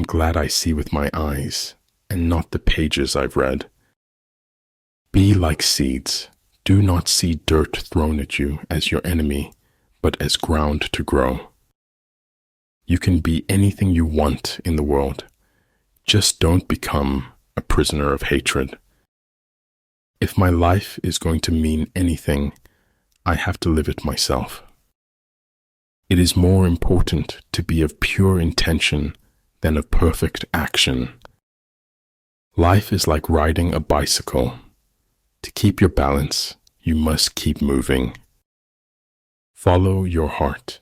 I'm glad I see with my eyes and not the pages I've read. Be like seeds. Do not see dirt thrown at you as your enemy, but as ground to grow. You can be anything you want in the world. Just don't become a prisoner of hatred. If my life is going to mean anything, I have to live it myself. It is more important to be of pure intention than of perfect action. Life is like riding a bicycle. To keep your balance, you must keep moving. Follow your heart,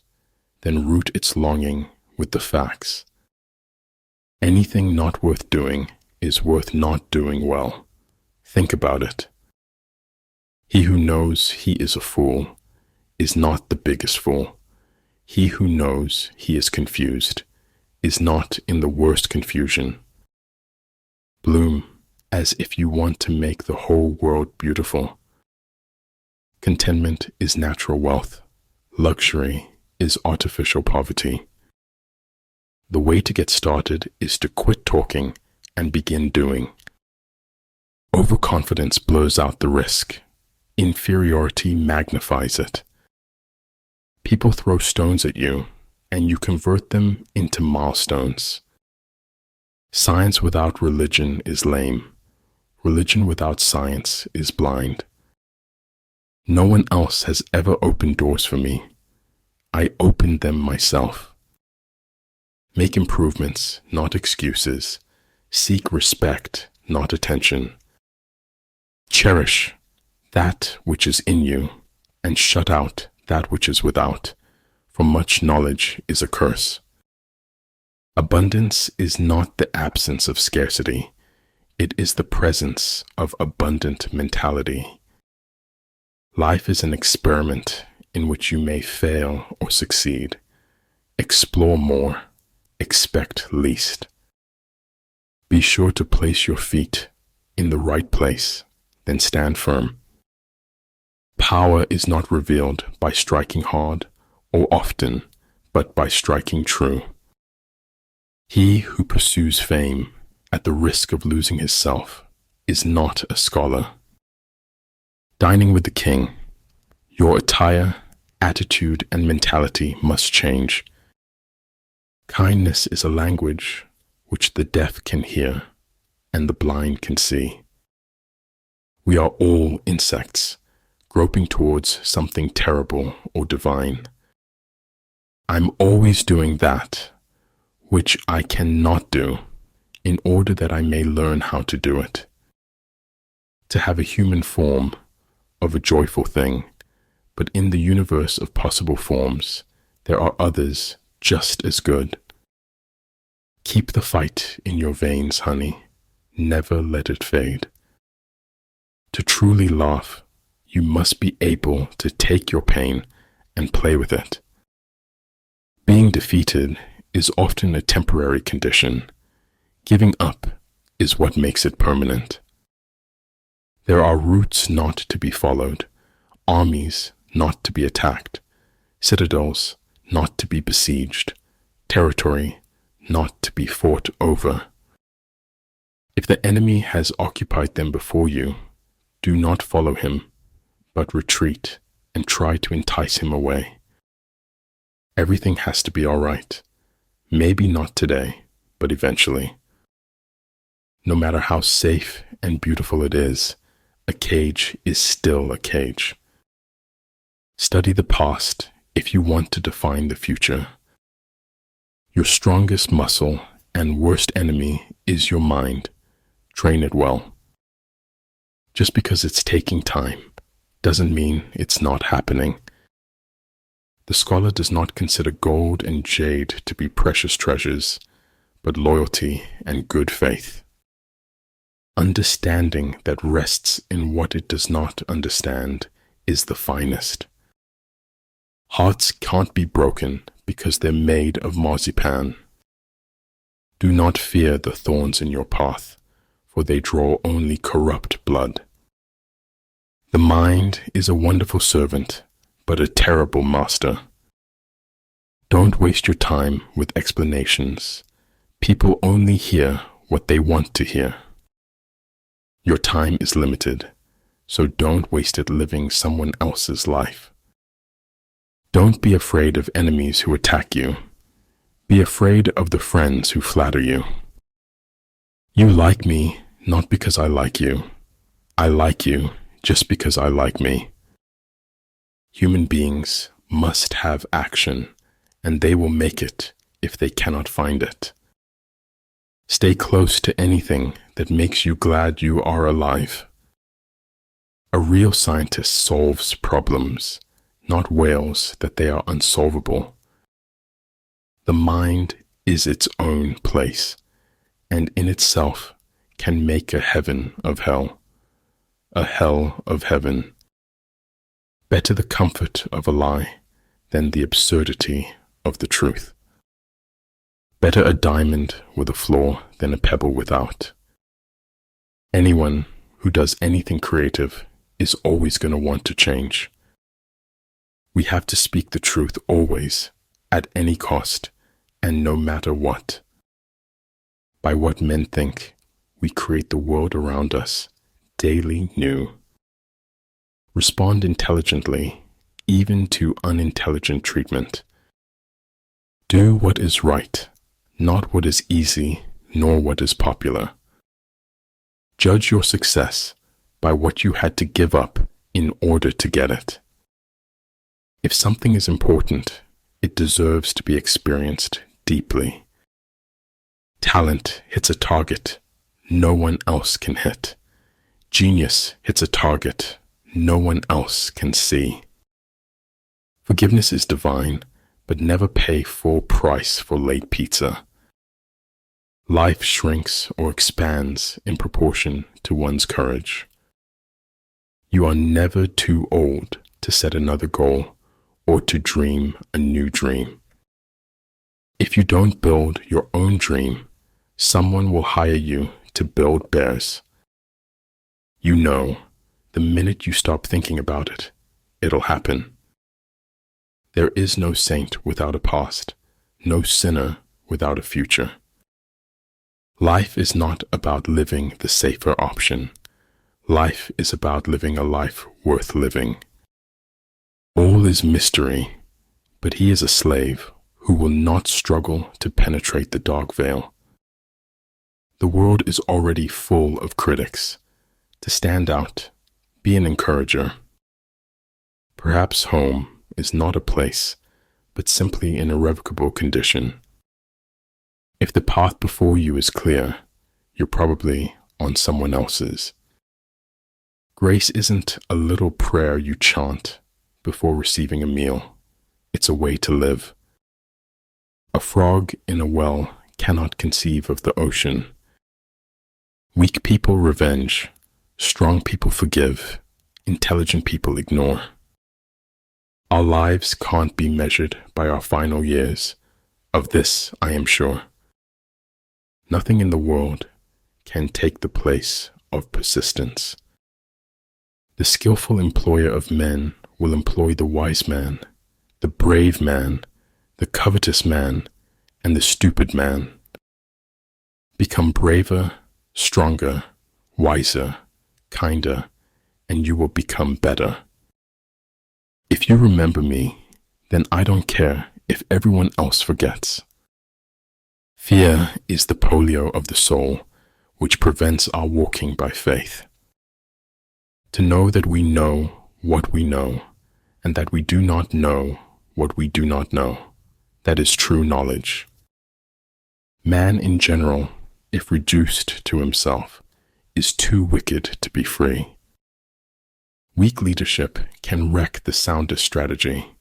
then root its longing with the facts. Anything not worth doing is worth not doing well. Think about it. He who knows he is a fool is not the biggest fool. He who knows he is confused is not in the worst confusion. Bloom as if you want to make the whole world beautiful. Contentment is natural wealth. Luxury is artificial poverty. The way to get started is to quit talking and begin doing. Overconfidence blurs out the risk. Inferiority magnifies it. People throw stones at you, and you convert them into milestones. Science without religion is lame. Religion without science is blind. No one else has ever opened doors for me. I opened them myself. Make improvements, not excuses. Seek respect, not attention. Cherish that which is in you, and shut out that which is without, for much knowledge is a curse. Abundance is not the absence of scarcity. It is the presence of abundant mentality. Life is an experiment in which you may fail or succeed. Explore more. Expect least. Be sure to place your feet in the right place, then stand firm. Power is not revealed by striking hard or often, but by striking true. He who pursues fame at the risk of losing his self is not a scholar. Dining with the king, your attire, attitude, and mentality must change. Kindness is a language which the deaf can hear and the blind can see. We are all insects, groping towards something terrible or divine. I'm always doing that which I cannot do in order that I may learn how to do it. To have a human form of a joyful thing, but in the universe of possible forms, there are others just as good. Keep the fight in your veins, honey. Never let it fade. To truly laugh, you must be able to take your pain and play with it. Being defeated is often a temporary condition. Giving up is what makes it permanent. There are routes not to be followed, armies not to be attacked, citadels not to be besieged, territory not to be fought over. If the enemy has occupied them before you, do not follow him, but retreat and try to entice him away. Everything has to be all right. Maybe not today, but eventually. No matter how safe and beautiful it is, a cage is still a cage. Study the past if you want to define the future. Your strongest muscle and worst enemy is your mind. Train it well. Just because it's taking time doesn't mean it's not happening. The scholar does not consider gold and jade to be precious treasures, but loyalty and good faith. Understanding that rests in what it does not understand is the finest. Hearts can't be broken because they're made of marzipan. Do not fear the thorns in your path, for they draw only corrupt blood. The mind is a wonderful servant, but a terrible master. Don't waste your time with explanations. People only hear what they want to hear. Your time is limited, so don't waste it living someone else's life. Don't be afraid of enemies who attack you. Be afraid of the friends who flatter you. You like me not because I like you. I like you just because I like me. Human beings must have action, and they will make it if they cannot find it. Stay close to anything that makes you glad you are alive. A real scientist solves problems, not wails that they are unsolvable. The mind is its own place, and in itself can make a heaven of hell, a hell of heaven. Better the comfort of a lie than the absurdity of the truth. Better a diamond with a flaw than a pebble without. Anyone who does anything creative is always going to want to change. We have to speak the truth always, at any cost, and no matter what. By what men think, we create the world around us daily new. Respond intelligently, even to unintelligent treatment. Do what is right, not what is easy, nor what is popular. Judge your success by what you had to give up in order to get it. If something is important, it deserves to be experienced deeply. Talent hits a target no one else can hit. Genius hits a target no one else can see. Forgiveness is divine, but never pay full price for late pizza. Life shrinks or expands in proportion to one's courage. You are never too old to set another goal or to dream a new dream. If you don't build your own dream, someone will hire you to build theirs. You know, the minute you stop thinking about it, it'll happen. There is no saint without a past, no sinner without a future. Life is not about living the safer option. Life is about living a life worth living. All is mystery, but he is a slave who will not struggle to penetrate the dark veil. The world is already full of critics. To stand out, be an encourager. Perhaps home is not a place, but simply an irrevocable condition. If the path before you is clear, you're probably on someone else's. Grace isn't a little prayer you chant before receiving a meal. It's a way to live. A frog in a well cannot conceive of the ocean. Weak people revenge, strong people forgive, intelligent people ignore. Our lives can't be measured by our final years. Of this I am sure. Nothing in the world can take the place of persistence. The skillful employer of men will employ the wise man, the brave man, the covetous man, and the stupid man. Become braver, stronger, wiser, kinder, and you will become better. If you remember me, then I don't care if everyone else forgets. Fear is the polio of the soul, which prevents our walking by faith. To know that we know what we know, and that we do not know what we do not know, that is true knowledge. Man in general, if reduced to himself, is too wicked to be free. Weak leadership can wreck the soundest strategy.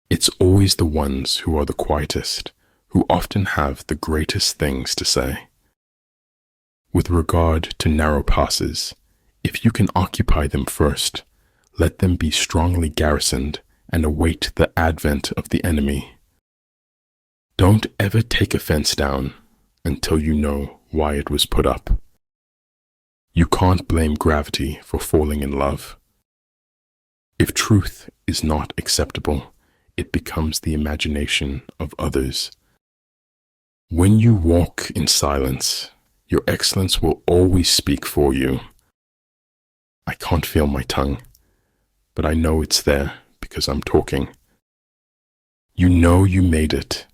It's always the ones who are the quietest who often have the greatest things to say. With regard to narrow passes, if you can occupy them first, let them be strongly garrisoned and await the advent of the enemy. Don't ever take a fence down until you know why it was put up. You can't blame gravity for falling in love. If truth is not acceptable, it becomes the imagination of others. When you walk in silence, your excellence will always speak for you. I can't feel my tongue, but I know it's there because I'm talking. You know you made it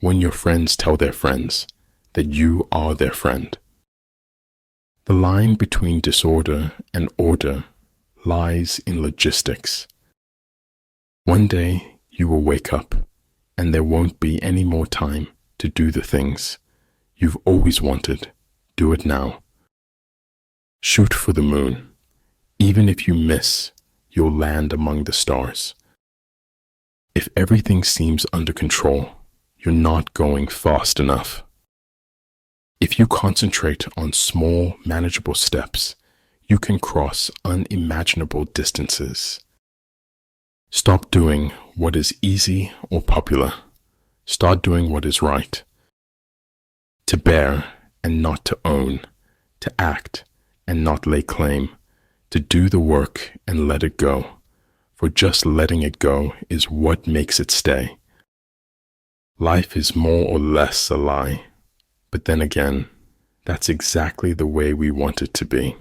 when your friends tell their friends that you are their friend. The line between disorder and order lies in logistics. One day you will wake up and there won't be any more time to do the things you've always wanted. Do it now. Shoot for the moon. Even if you miss, you'll land among the stars. If everything seems under control, you're not going fast enough. If you concentrate on small, manageable steps, you can cross unimaginable distances. Stop doing what is easy or popular. Start doing what is right. To bear and not to own. To act and not lay claim. To do the work and let it go. For just letting it go is what makes it stay. Life is more or less a lie. But then again, that's exactly the way we want it to be.